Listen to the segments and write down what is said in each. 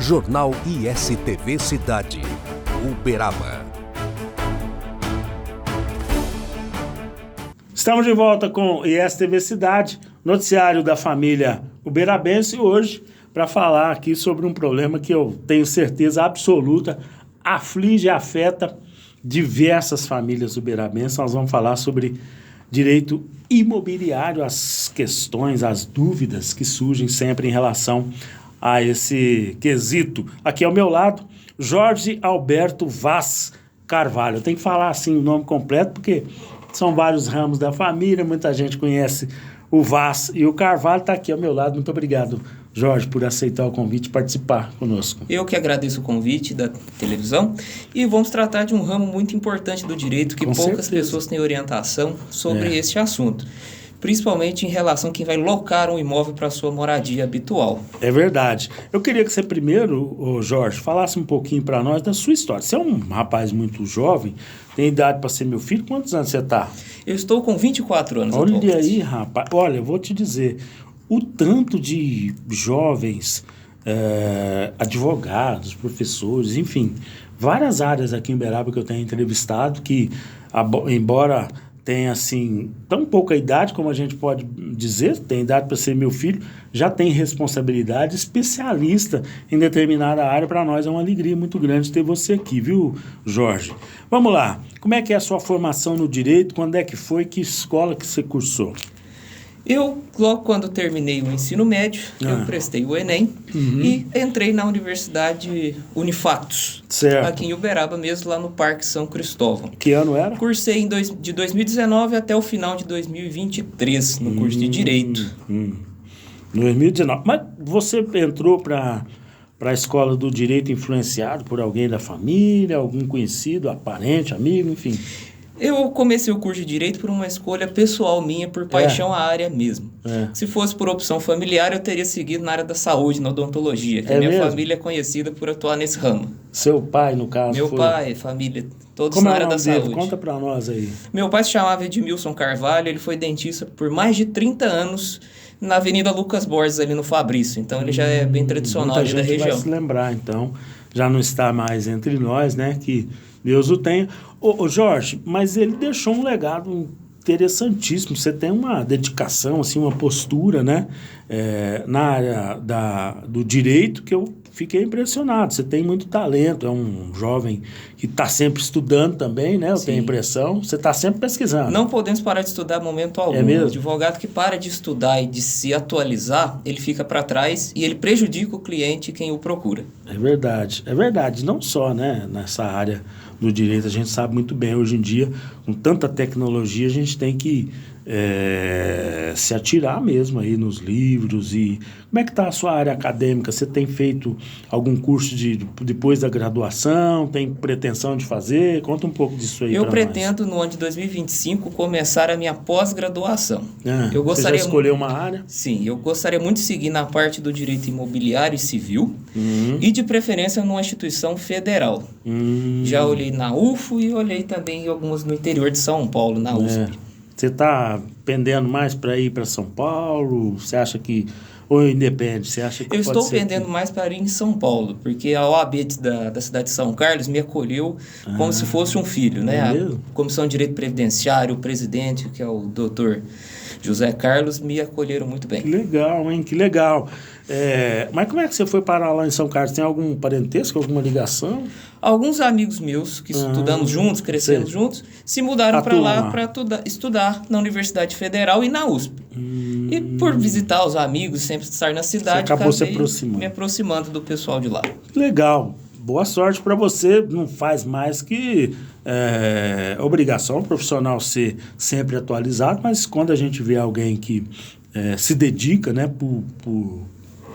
Jornal ISTV Cidade, Uberaba. Estamos de volta com o ISTV Cidade, noticiário da família uberabense, hoje para falar aqui sobre um problema que eu tenho certeza absoluta aflige e afeta diversas famílias uberabenses. Nós vamos falar sobre direito imobiliário, as questões, as dúvidas que surgem sempre em relação a esse quesito. Aqui ao meu lado, Jorge Alberto Vaz Carvalho. Eu tenho que falar assim o nome completo porque são vários ramos da família, muita gente conhece o Vaz e o Carvalho. Está aqui ao meu lado. Muito obrigado, Jorge, por aceitar o convite e participar conosco. Eu que agradeço o convite da televisão e vamos tratar de um ramo muito importante do direito que poucas pessoas têm orientação sobre este assunto. Principalmente em relação a quem vai locar um imóvel para sua moradia habitual. É verdade. Eu queria que você primeiro, Jorge, falasse um pouquinho para nós da sua história. Você é um rapaz muito jovem, tem idade para ser meu filho. Quantos anos você está? Eu estou com 24 anos atualmente. Olha aí, rapaz. Olha, eu vou te dizer, o tanto de jovens, advogados, professores, enfim, várias áreas aqui em Uberaba que eu tenho entrevistado que, embora tem, assim, tão pouca idade, como a gente pode dizer, tem idade para ser meu filho, já tem responsabilidade, especialista em determinada área. Para nós é uma alegria muito grande ter você aqui, viu, Jorge? Vamos lá, como é que é a sua formação no direito? Quando é que foi? Que escola que você cursou? Eu, logo quando terminei o ensino médio, eu prestei o Enem e entrei na Universidade Unifactus, aqui em Uberaba mesmo, lá no Parque São Cristóvão. Que ano era? Cursei de 2019 até o final de 2023, no curso de Direito. 2019. Mas você entrou para a escola do direito influenciado por alguém da família, algum conhecido, parente, amigo, enfim? Eu comecei o curso de Direito por uma escolha pessoal minha, por paixão à área mesmo. Se fosse por opção familiar, eu teria seguido na área da saúde, na odontologia, que a minha família é conhecida por atuar nesse ramo. Seu pai, no caso? Meu pai, família, todos na área da saúde. Conta pra nós aí. Meu pai se chamava Edmilson Carvalho, ele foi dentista por mais de 30 anos na Avenida Lucas Borges, ali no Fabrício. Então ele já é bem tradicional ali da região. Muita gente vai se lembrar, então. Já não está mais entre nós, né? Que Deus o tenha. Ô Jorge, mas ele deixou um legado interessantíssimo. Você tem uma dedicação, assim, uma postura, né? Na área do direito que eu fiquei impressionado. Você tem muito talento, é um jovem que está sempre estudando também, né? Eu tenho a impressão. Você está sempre pesquisando. Não podemos parar de estudar momento algum. É mesmo? O advogado que para de estudar e de se atualizar, ele fica para trás e ele prejudica o cliente e quem o procura. É verdade, é verdade. Não só, né, nessa área do direito, a gente sabe muito bem, hoje em dia, com tanta tecnologia, a gente tem que se atirar mesmo aí nos livros. E como é que está a sua área acadêmica? Você tem feito algum curso depois da graduação? Tem pretensão de fazer? Conta um pouco disso aí. Eu pretendo, no ano de 2025, começar a minha pós-graduação. Você já escolheu uma área? Sim, eu gostaria muito de seguir na parte do direito imobiliário e civil e, de preferência, numa instituição federal. Já olhei na UFO e olhei também em algumas no interior de São Paulo, na USP. Você está pendendo mais para ir para São Paulo? Você acha que... Ou independe? Você acha que eu estou pendendo mais para ir em São Paulo, porque a OAB da cidade de São Carlos me acolheu como se fosse um filho, né? A Comissão de Direito Previdenciário, o presidente, que é o doutor José Carlos, me acolheram muito bem. Que legal, hein? Que legal. Mas como é que você foi parar lá em São Carlos? Tem algum parentesco, alguma ligação? Alguns amigos meus que estudamos juntos, crescemos juntos, se mudaram para lá para estudar na Universidade Federal e na USP. E por visitar os amigos, sempre estar na cidade, você acabou se aproximando. Me aproximando do pessoal de lá. Legal. Boa sorte para você. Não faz mais que obrigação profissional ser sempre atualizado, mas quando a gente vê alguém que se dedica, né,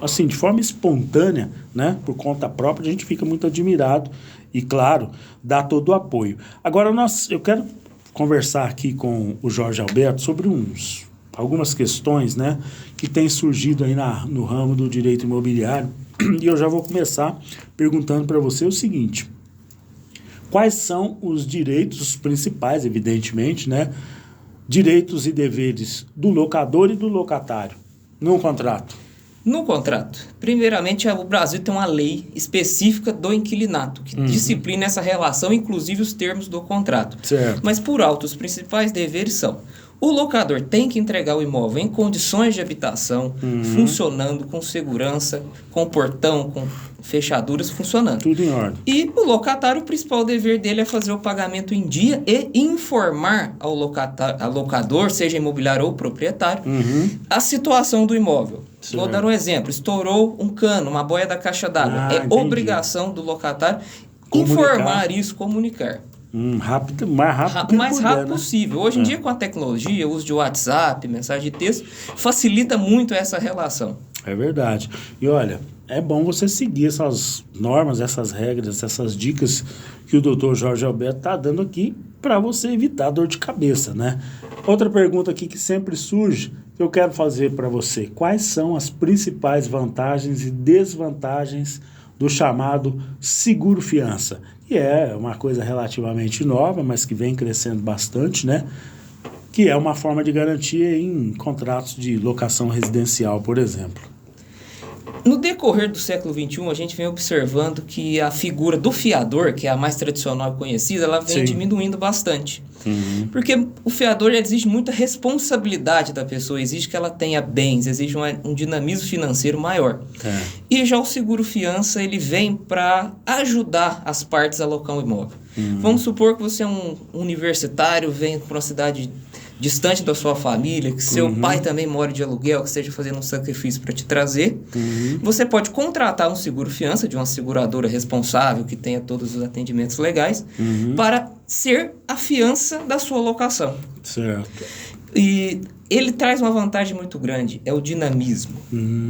assim, de forma espontânea, né, por conta própria, a gente fica muito admirado e, claro, dá todo o apoio. Agora, eu quero conversar aqui com o Jorge Alberto sobre algumas questões, né, que têm surgido aí no ramo do direito imobiliário. E eu já vou começar perguntando para você o seguinte: quais são os direitos principais, evidentemente, né, direitos e deveres do locador e do locatário num contrato? No contrato, primeiramente, o Brasil tem uma lei específica do inquilinato, que disciplina essa relação, inclusive os termos do contrato. Certo. Mas, por alto, os principais deveres são: o locador tem que entregar o imóvel em condições de habitação, funcionando, com segurança, com portão, com fechaduras funcionando. Tudo em ordem. E o locatário, o principal dever dele é fazer o pagamento em dia e informar ao locador, seja imobiliário ou proprietário, a situação do imóvel. Certo. Vou dar um exemplo. Estourou um cano, uma boia da caixa d'água. Entendi. Obrigação do locatário informar isso, comunicar. Rápido, mais rápido Mais puder, rápido né? possível. Hoje em dia, com a tecnologia, o uso de WhatsApp, mensagem de texto, facilita muito essa relação. É verdade. E olha, é bom você seguir essas normas, essas regras, essas dicas que o Dr. Jorge Alberto está dando aqui para você evitar dor de cabeça, né? Outra pergunta aqui que sempre surge, que eu quero fazer para você. Quais são as principais vantagens e desvantagens do chamado seguro-fiança? Que é uma coisa relativamente nova, mas que vem crescendo bastante, né? Que é uma forma de garantia em contratos de locação residencial, por exemplo. No decorrer do século XXI, a gente vem observando que a figura do fiador, que é a mais tradicional e conhecida, ela vem diminuindo bastante. Porque o fiador exige muita responsabilidade da pessoa, exige que ela tenha bens, exige um dinamismo financeiro maior. E já o seguro-fiança, ele vem para ajudar as partes a alocar um imóvel. Vamos supor que você é um universitário, vem para uma cidade distante da sua família, que seu pai também mora de aluguel, que esteja fazendo um sacrifício para te trazer. Você pode contratar um seguro-fiança de uma seguradora responsável, que tenha todos os atendimentos legais, para ser a fiança da sua locação. Certo. E ele traz uma vantagem muito grande, é o dinamismo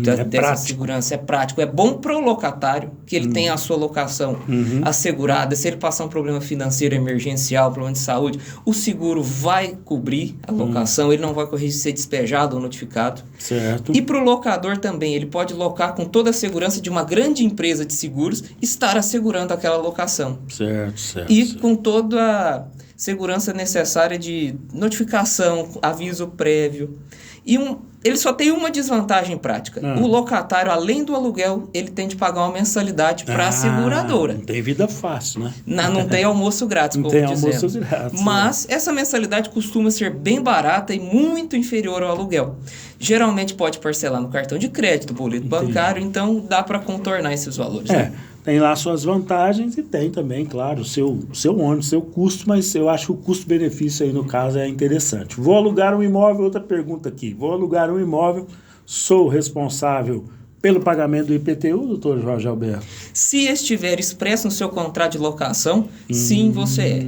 dessa prático. segurança. É prático, é bom para o locatário, que ele tenha a sua locação assegurada. Se ele passar um problema financeiro emergencial, problema de saúde, o seguro vai cobrir a locação, ele não vai correr de ser despejado ou notificado. Certo. E para o locador também, ele pode locar com toda a segurança de uma grande empresa de seguros, estar assegurando aquela locação. Certo. E com toda a segurança necessária de notificação, aviso prévio. E ele só tem uma desvantagem prática. O locatário, além do aluguel, ele tem de pagar uma mensalidade para a seguradora. Não tem vida fácil, né? Não tem almoço grátis, não como tem dizemos. almoço grátis. Mas essa mensalidade costuma ser bem barata e muito inferior ao aluguel. Geralmente pode parcelar no cartão de crédito, boleto bancário, então dá para contornar esses valores. Né? Tem lá suas vantagens e tem também, claro, o seu ônus, seu custo, mas eu acho que o custo-benefício aí no caso é interessante. Vou alugar um imóvel, outra pergunta aqui. Vou alugar um imóvel, sou responsável pelo pagamento do IPTU, doutor Jorge Alberto? Se estiver expresso no seu contrato de locação, sim, você é.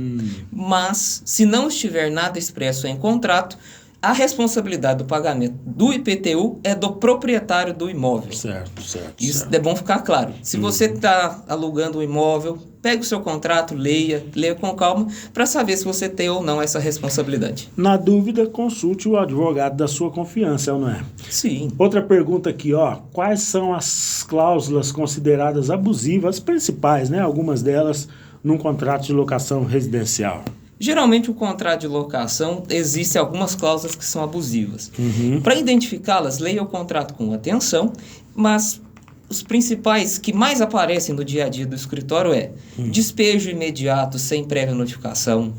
Mas, se não estiver nada expresso em contrato, a responsabilidade do pagamento do IPTU é do proprietário do imóvel. Certo. Isso é bom ficar claro. Se você está alugando um imóvel, pegue o seu contrato, leia com calma, para saber se você tem ou não essa responsabilidade. Na dúvida, consulte o advogado da sua confiança, não é? Sim. Outra pergunta aqui, quais são as cláusulas consideradas abusivas, as principais, né? Algumas delas, num contrato de locação residencial? Geralmente, o contrato de locação, existem algumas cláusulas que são abusivas. Para identificá-las, leia o contrato com atenção, mas os principais que mais aparecem no dia a dia do escritório despejo imediato, sem prévia notificação,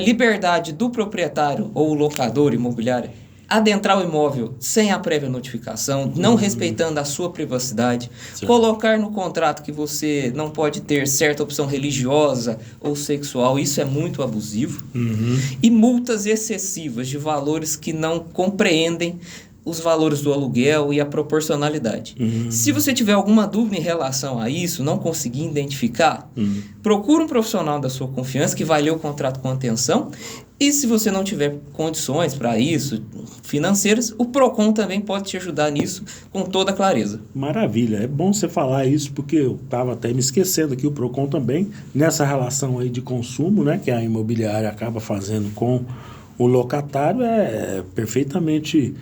liberdade do proprietário ou locador imobiliário adentrar o imóvel sem a prévia notificação, não respeitando a sua privacidade, colocar no contrato que você não pode ter certa opção religiosa ou sexual, isso é muito abusivo, e multas excessivas de valores que não compreendem os valores do aluguel e a proporcionalidade. Se você tiver alguma dúvida em relação a isso, não conseguir identificar, procure um profissional da sua confiança que vai ler o contrato com atenção. E se você não tiver condições para isso, financeiras, o PROCON também pode te ajudar nisso com toda a clareza. Maravilha, é bom você falar isso, porque eu estava até me esquecendo que o PROCON também, nessa relação aí de consumo, né, que a imobiliária acaba fazendo com o locatário, é perfeitamente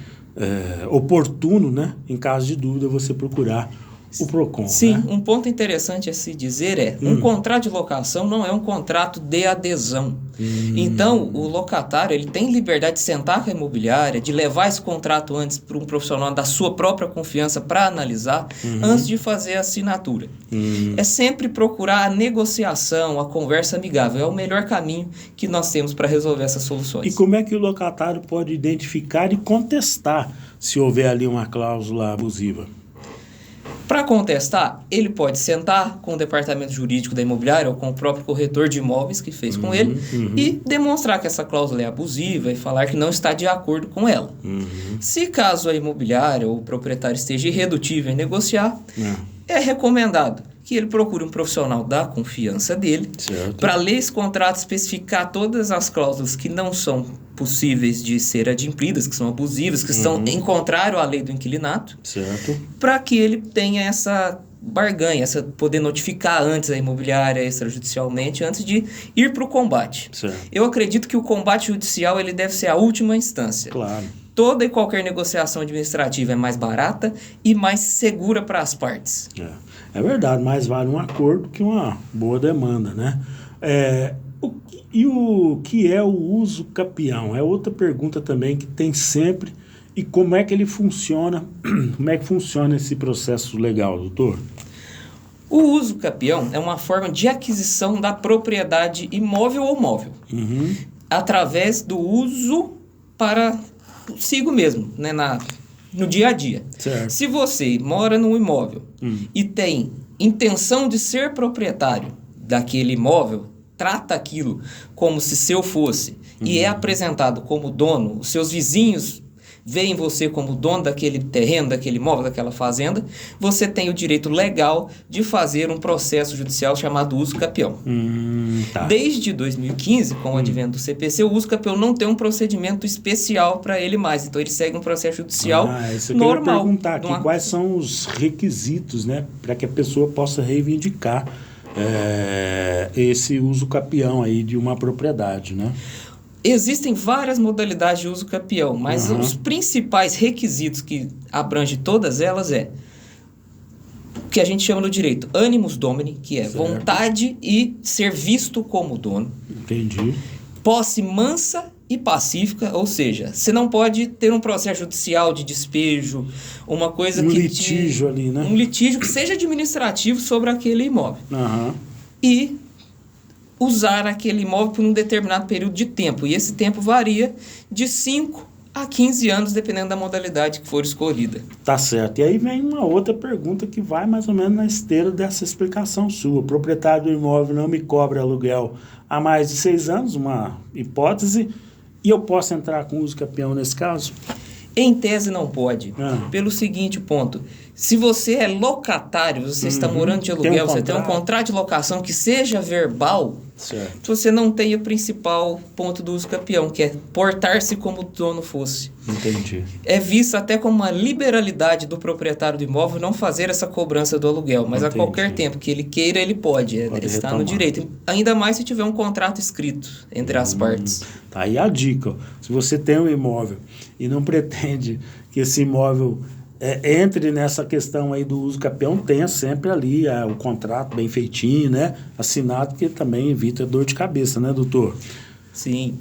oportuno, né, em caso de dúvida, você procurar o PROCON. Sim, né? Um ponto interessante a se dizer um contrato de locação não é um contrato de adesão. Então, o locatário ele tem liberdade de sentar com a imobiliária, de levar esse contrato antes para um profissional da sua própria confiança para analisar, antes de fazer a assinatura. É sempre procurar a negociação, a conversa amigável. É o melhor caminho que nós temos para resolver essas soluções. E como é que o locatário pode identificar e contestar se houver ali uma cláusula abusiva? Para contestar, ele pode sentar com o departamento jurídico da imobiliária ou com o próprio corretor de imóveis que fez com ele e demonstrar que essa cláusula é abusiva e falar que não está de acordo com ela. Se caso a imobiliária ou o proprietário esteja irredutível em negociar, é recomendado que ele procure um profissional da confiança dele para ler esse contrato, especificar todas as cláusulas que não são possíveis de ser adimplidas, que são abusivas, que estão em contrário à lei do inquilinato, para que ele tenha essa barganha, poder notificar antes a imobiliária extrajudicialmente, antes de ir para o combate. Eu acredito que o combate judicial ele deve ser a última instância. Claro. Toda e qualquer negociação administrativa é mais barata e mais segura para as partes. É verdade, mais vale um acordo que uma boa demanda, né? O que é o uso capião? É outra pergunta também que tem sempre. E como é que ele funciona? Como é que funciona esse processo legal, doutor? O uso capião é uma forma de aquisição da propriedade imóvel ou móvel, através do uso para consigo mesmo, né, no dia a dia. Se você mora num imóvel e tem intenção de ser proprietário daquele imóvel, trata aquilo como se seu fosse e é apresentado como dono, os seus vizinhos veem você como dono daquele terreno, daquele imóvel, daquela fazenda, você tem o direito legal de fazer um processo judicial chamado uso capião. Desde 2015, com o advento do CPC, o uso capião não tem um procedimento especial para ele mais. Então, ele segue um processo judicial isso normal. Eu queria perguntar aqui, quais são os requisitos, né, para que a pessoa possa reivindicar esse uso capião aí de uma propriedade, né? Existem várias modalidades de uso capião, mas os principais requisitos que abrangem todas elas o que a gente chama no direito animus domini, que é vontade e ser visto como dono. Entendi. Posse mansa e pacífica, ou seja, você não pode ter um processo judicial de despejo, uma coisa litígio ali, né? Um litígio que seja administrativo sobre aquele imóvel. E usar aquele imóvel por um determinado período de tempo. E esse tempo varia de 5 a 15 anos, dependendo da modalidade que for escolhida. Tá certo. E aí vem uma outra pergunta que vai mais ou menos na esteira dessa explicação sua. O proprietário do imóvel não me cobra aluguel há mais de 6 anos, uma hipótese, e eu posso entrar com uso capião nesse caso? Em tese não pode, pelo seguinte ponto. Se você é locatário, você está morando de aluguel, você tem um contrato de locação que seja verbal, você não tem o principal ponto do uso capião, que é portar-se como o dono fosse. Entendi. É visto até como uma liberalidade do proprietário do imóvel não fazer essa cobrança do aluguel, mas a qualquer tempo que ele queira, ele pode está retomar no direito. Ainda mais se tiver um contrato escrito entre as partes. Tá aí a dica. Ó. Se você tem um imóvel e não pretende que esse imóvel entre nessa questão aí do uso capião, tenha sempre ali o contrato bem feitinho, né? Assinado, que também evita dor de cabeça, né, doutor? Sim.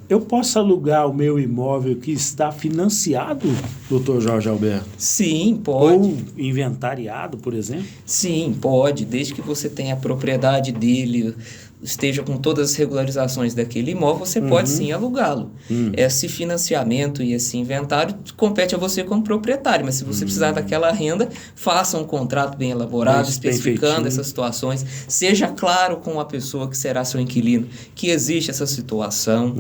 Eu posso alugar o meu imóvel que está financiado, doutor Jorge Alberto? Sim, pode. Ou inventariado, por exemplo? Sim, pode, desde que você tenha a propriedade dele, esteja com todas as regularizações daquele imóvel, você pode sim alugá-lo. Esse financiamento e esse inventário compete a você como proprietário, mas se você precisar daquela renda, faça um contrato bem elaborado, especificando essas situações, seja claro com a pessoa que será seu inquilino que existe essa situação.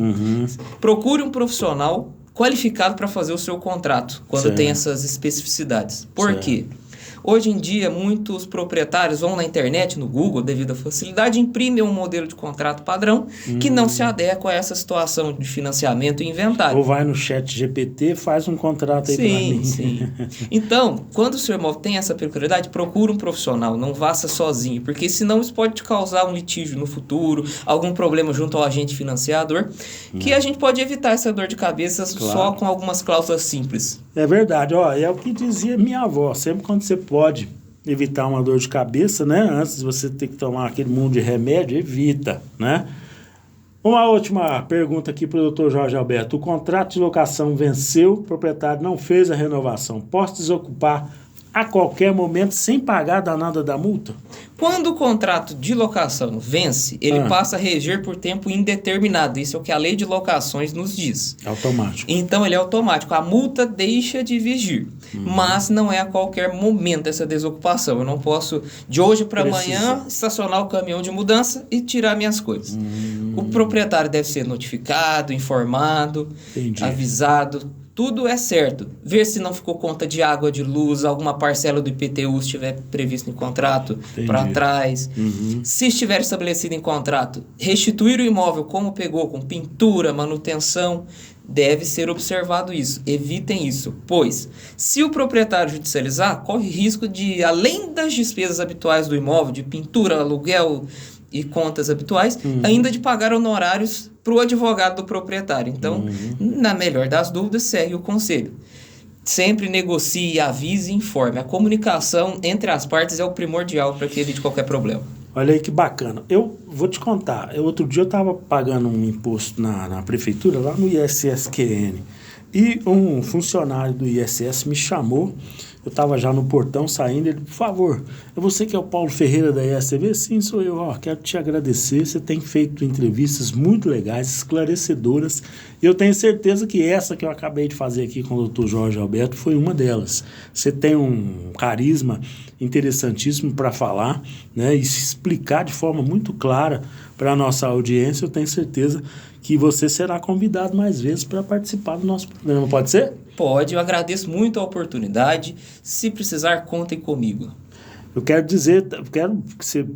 Procure um profissional qualificado para fazer o seu contrato, quando tem essas especificidades. Por quê? Hoje em dia, muitos proprietários vão na internet, no Google, devido à facilidade, imprimem um modelo de contrato padrão que não se adequa a essa situação de financiamento e inventário. Ou vai no chat GPT, faz um contrato aí para mim. Sim. Então, quando o seu imóvel tem essa peculiaridade, procure um profissional, não faça sozinho, porque senão isso pode te causar um litígio no futuro, algum problema junto ao agente financiador, que a gente pode evitar essa dor de cabeça só com algumas cláusulas simples. É verdade, é o que dizia minha avó, sempre quando você pode evitar uma dor de cabeça, né? Antes de você ter que tomar aquele mundo de remédio, evita, né? Uma última pergunta aqui para o doutor Jorge Alberto. O contrato de locação venceu, o proprietário não fez a renovação. Posso desocupar a qualquer momento sem pagar a danada da multa? Quando o contrato de locação vence, ele passa a reger por tempo indeterminado. Isso é o que a lei de locações nos diz. É automático. Então, ele é automático. A multa deixa de vigir. Mas não é a qualquer momento essa desocupação. Eu não posso, de hoje para amanhã, estacionar o caminhão de mudança e tirar minhas coisas. O proprietário deve ser notificado, informado, avisado. Tudo é certo. Ver se não ficou conta de água, de luz, alguma parcela do IPTU estiver previsto em contrato para trás. Se estiver estabelecido em contrato, restituir o imóvel como pegou, com pintura, manutenção, deve ser observado isso. Evitem isso, pois se o proprietário judicializar, corre risco de, além das despesas habituais do imóvel, de pintura, aluguel e contas habituais, ainda de pagar honorários para o advogado do proprietário. Então, na melhor das dúvidas, segue o conselho. Sempre negocie, avise e informe. A comunicação entre as partes é o primordial para que evite qualquer problema. Olha aí que bacana. Eu vou te contar. Outro dia eu estava pagando um imposto na prefeitura, lá no ISSQN. E um funcionário do ISS me chamou. Eu estava já no portão saindo, ele, por favor, é você que é o Paulo Ferreira da ISTV? Sim, sou eu. Quero te agradecer, você tem feito entrevistas muito legais, esclarecedoras, e eu tenho certeza que essa que eu acabei de fazer aqui com o Dr. Jorge Alberto foi uma delas. Você tem um carisma interessantíssimo para falar, né, e se explicar de forma muito clara para a nossa audiência. Eu tenho certeza que você será convidado mais vezes para participar do nosso programa. Pode ser? Pode, eu agradeço muito a oportunidade. Se precisar, contem comigo. Eu quero que você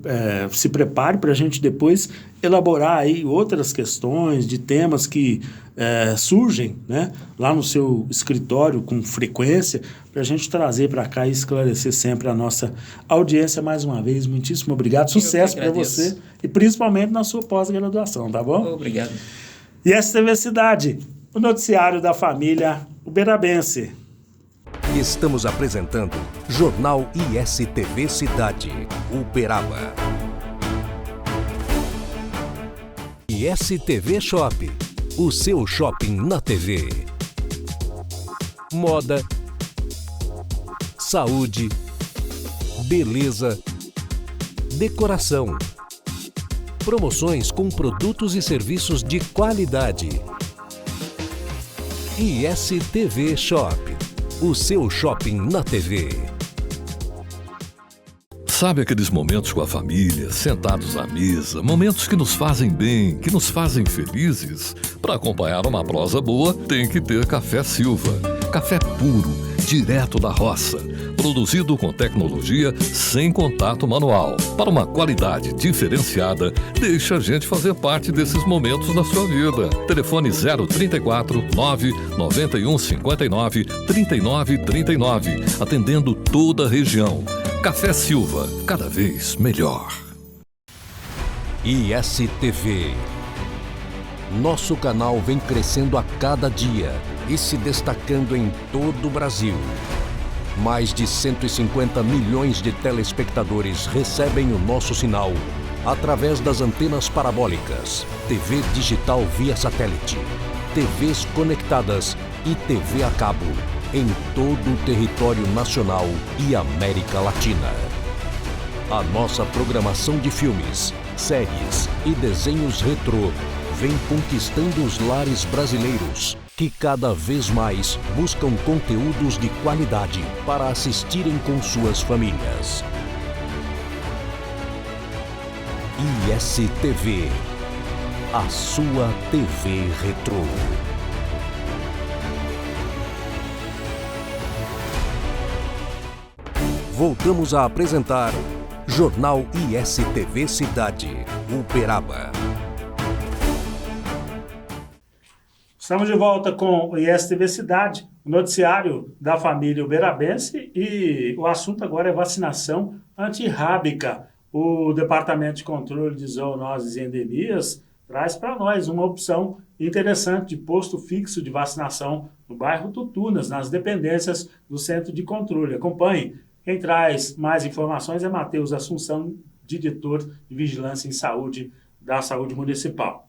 se prepare para a gente depois elaborar aí outras questões de temas que surgem, né, lá no seu escritório com frequência, para a gente trazer para cá e esclarecer sempre a nossa audiência mais uma vez. Muitíssimo obrigado. Sucesso para você e principalmente na sua pós-graduação, tá bom? Obrigado. ISTV Cidade, o noticiário da família uberabense. Estamos apresentando Jornal ISTV Cidade, Uberaba. ISTV Shop, o seu shopping na TV. Moda, saúde, beleza, decoração. Promoções com produtos e serviços de qualidade. ISTV Shop, o seu shopping na TV. Sabe aqueles momentos com a família, sentados à mesa, momentos que nos fazem bem, que nos fazem felizes? Para acompanhar uma prosa boa, tem que ter Café Silva. Café puro, direto da roça, produzido com tecnologia sem contato manual. Para uma qualidade diferenciada, deixa a gente fazer parte desses momentos da sua vida. Telefone 034 991 59 39 39, atendendo toda a região. Café Silva, cada vez melhor. ISTV. Nosso canal vem crescendo a cada dia e se destacando em todo o Brasil. Mais de 150 milhões de telespectadores recebem o nosso sinal através das antenas parabólicas, TV digital via satélite, TVs conectadas e TV a cabo em todo o território nacional e América Latina. A nossa programação de filmes, séries e desenhos retrô vem conquistando os lares brasileiros, que cada vez mais buscam conteúdos de qualidade para assistirem com suas famílias. ISTV, a sua TV retrô. Voltamos a apresentar Jornal ISTV Cidade, Uberaba. Estamos de volta com o ISTV Cidade, o noticiário da família uberabense, e o assunto agora é vacinação antirrábica. O Departamento de Controle de Zoonoses e Endemias traz para nós uma opção interessante de posto fixo de vacinação no bairro Tutunas, nas dependências do Centro de Controle. Acompanhe. Quem traz mais informações é Matheus Assunção, diretor de Vigilância em Saúde da Saúde Municipal.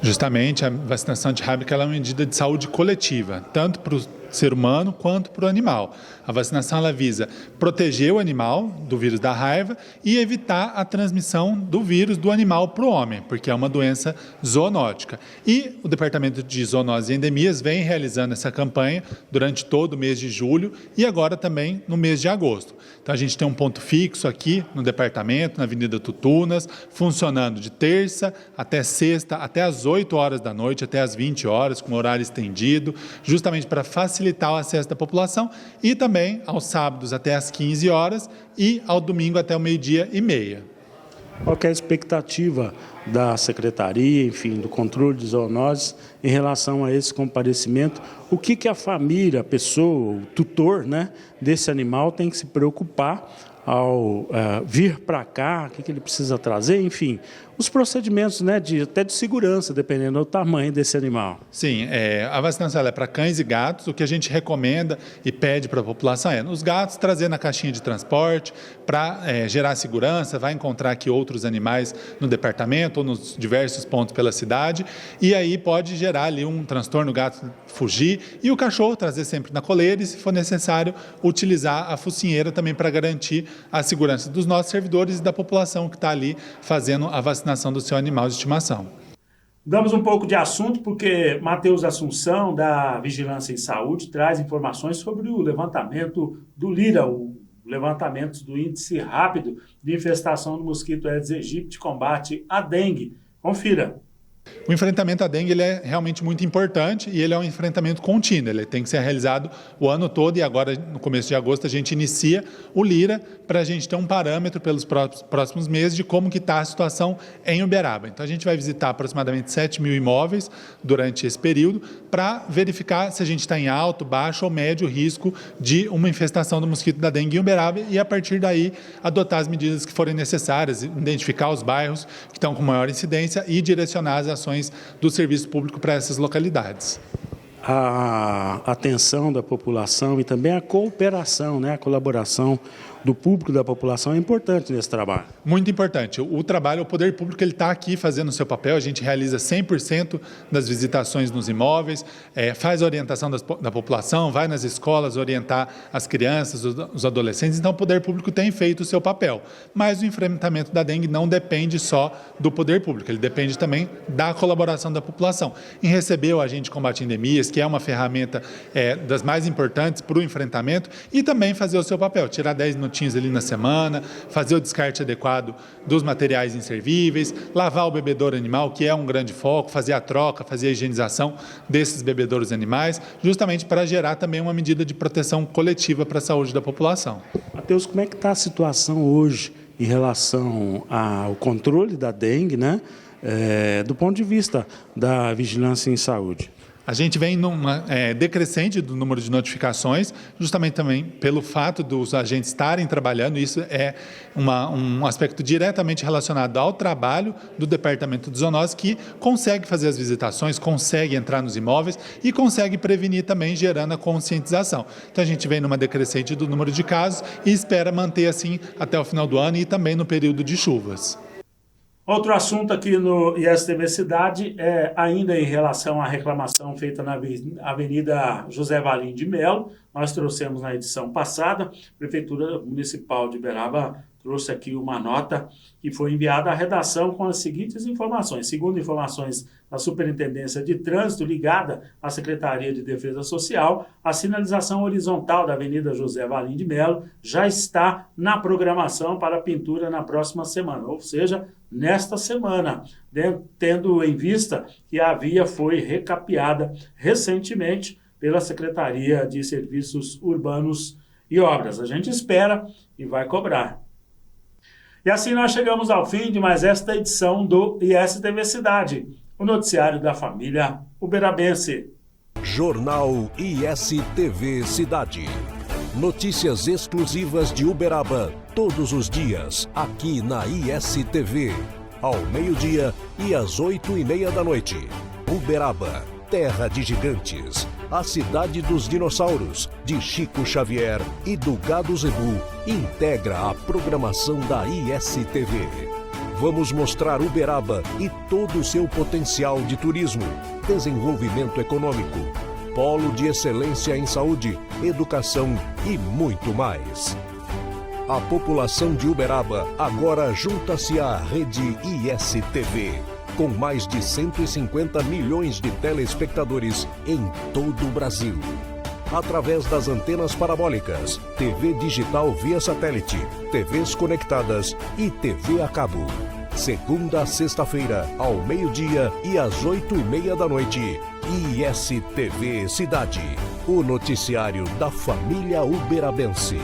Justamente, a vacinação antirrábica ela é uma medida de saúde coletiva, tanto para o ser humano quanto para o animal. A vacinação ela visa proteger o animal do vírus da raiva e evitar a transmissão do vírus do animal para o homem, porque é uma doença zoonótica. E o Departamento de Zoonoses e Endemias vem realizando essa campanha durante todo o mês de julho e agora também no mês de agosto. Então a gente tem um ponto fixo aqui no departamento, na Avenida Tutunas, funcionando de terça até sexta, até às 8 horas da noite, até às 20 horas, com horário estendido, justamente para facilitar o acesso da população, e também aos sábados até às 15 horas e ao domingo até o 12:30. Qual que é a expectativa da Secretaria, enfim, do controle de zoonoses em relação a esse comparecimento? O que a família, a pessoa, o tutor, né, desse animal tem que se preocupar ao vir para cá, o que ele precisa trazer, enfim, os procedimentos, né, até de segurança, dependendo do tamanho desse animal. Sim, a vacinação é para cães e gatos. O que a gente recomenda e pede para a população é os gatos trazer na caixinha de transporte para gerar segurança, vai encontrar aqui outros animais no departamento ou nos diversos pontos pela cidade, e aí pode gerar ali um transtorno, o gato fugir, e o cachorro trazer sempre na coleira e, se for necessário, utilizar a focinheira também para garantir a segurança dos nossos servidores e da população que está ali fazendo a vacinação do seu animal de estimação. Damos um pouco de assunto porque Matheus Assunção, da Vigilância em Saúde, traz informações sobre o levantamento do LIRA, o levantamento do Índice Rápido de Infestação do Mosquito Aedes aegypti de combate à dengue. Confira. O enfrentamento à dengue ele é realmente muito importante e ele é um enfrentamento contínuo, ele tem que ser realizado o ano todo, e agora no começo de agosto a gente inicia o LIRA para a gente ter um parâmetro pelos próximos meses de como que está a situação em Uberaba. Então a gente vai visitar aproximadamente 7 mil imóveis durante esse período para verificar se a gente está em alto, baixo ou médio risco de uma infestação do mosquito da dengue em Uberaba, e a partir daí adotar as medidas que forem necessárias, identificar os bairros que estão com maior incidência e direcionar as ações do serviço público para essas localidades. A atenção da população e também a cooperação, né, a colaboração do público, da população, é importante nesse trabalho. Muito importante. O trabalho, o poder público, ele está aqui fazendo o seu papel. A gente realiza 100% das visitações nos imóveis, faz a orientação da população, vai nas escolas orientar as crianças, os adolescentes. Então, o poder público tem feito o seu papel. Mas o enfrentamento da dengue não depende só do poder público, ele depende também da colaboração da população. Em receber o agente de combate a endemias, que é uma ferramenta das mais importantes para o enfrentamento, e também fazer o seu papel, tirar 10 minutinhos ali na semana, fazer o descarte adequado dos materiais inservíveis, lavar o bebedouro animal, que é um grande foco, fazer a troca, fazer a higienização desses bebedouros animais, justamente para gerar também uma medida de proteção coletiva para a saúde da população. Matheus, como é que está a situação hoje em relação ao controle da dengue, né, do ponto de vista da vigilância em saúde? A gente vem numa decrescente do número de notificações, justamente também pelo fato dos agentes estarem trabalhando. Isso é um aspecto diretamente relacionado ao trabalho do Departamento de Zoonoses, que consegue fazer as visitações, consegue entrar nos imóveis e consegue prevenir também, gerando a conscientização. Então a gente vem numa decrescente do número de casos e espera manter assim até o final do ano e também no período de chuvas. Outro assunto aqui no ISTV Cidade é ainda em relação à reclamação feita na Avenida José Valim de Melo. Nós trouxemos na edição passada, a Prefeitura Municipal de Uberaba trouxe aqui uma nota que foi enviada à redação com as seguintes informações. Segundo informações da Superintendência de Trânsito ligada à Secretaria de Defesa Social, a sinalização horizontal da Avenida José Valim de Melo já está na programação para pintura na próxima semana, ou seja, nesta semana, tendo em vista que a via foi recapeada recentemente pela Secretaria de Serviços Urbanos e Obras. A gente espera e vai cobrar. E assim nós chegamos ao fim de mais esta edição do ISTV Cidade, o noticiário da família uberabense. Jornal ISTV Cidade. Notícias exclusivas de Uberaba, todos os dias, aqui na ISTV, ao meio-dia e às 8:30 da noite. Uberaba, terra de gigantes, a cidade dos dinossauros, de Chico Xavier e do Gado Zebu, integra a programação da ISTV. Vamos mostrar Uberaba e todo o seu potencial de turismo, desenvolvimento econômico, polo de excelência em saúde, educação e muito mais. A população de Uberaba agora junta-se à rede ISTV, com mais de 150 milhões de telespectadores em todo o Brasil. Através das antenas parabólicas, TV digital via satélite, TVs conectadas e TV a cabo. Segunda a sexta-feira, ao meio-dia e às 8h30 da noite. ISTV Cidade, o noticiário da família uberabense.